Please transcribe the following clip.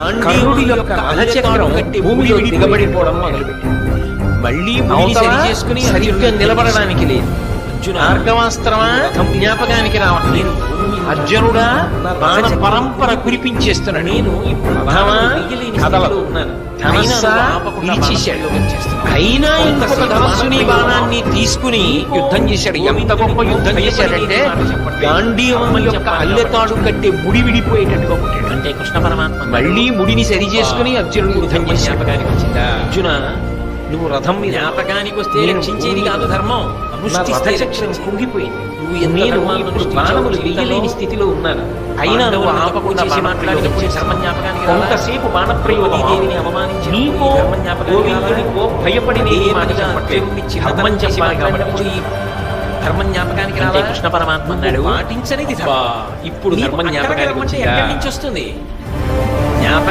కర్ణుడి యొక్క అధచక్రం భూమిలో దిగబడిపోవడం మొదలుపెట్టింది. మళ్ళీ చేసుకుని సరిగ్గా నిలబడడానికి లేదు. మార్గవాస్త్రమా జ్ఞాపకానికి రావట్లేదు. అర్జునుడా బాణ పరంపర కురిపించేస్తున్నాడు. నేను కథలో ఉన్నాను. అయినా ఇంకొక ధనస్సుని బాణాన్ని తీసుకుని యుద్ధం చేశాడు. ఎంత గొప్ప యుద్ధం చేశాడంటే గాంధీవం యొక్క అల్లెతాడు కట్టే ముడి విడిపోయేటట్టుగా కొట్టాడు. అంటే కృష్ణ పరమాత్మ మళ్ళీ ముడిని సరి చేసుకుని అర్జునుడు యుద్ధం చేశాడు. అర్జున, నువ్వు రథం మీద జ్ఞాపకానికి వస్తే రక్షించేది కాదు ధర్మం. కుంగిపోయింది. నేను ఇప్పుడు బాణములు వేయలేని స్థితిలో ఉన్నాను. అయినా నువ్వు ఆపకుండా మాట్లాడినప్పుడు కొంతసేపు బాణప్రయోగీదేవిని అవమానించి నీకో గోవిందునికో భయపడి ధర్మం చెప్పాలి కాబట్టి ధర్మం జ్ఞాపకానికి రావాలి. కృష్ణ పరమాత్మ అన్నాడు పాటించనిది ఇప్పుడు ధర్మం జ్ఞాపకానికి వచ్చిందా? ఎక్కడి నుంచి వస్తుంది జ్ఞాపకం?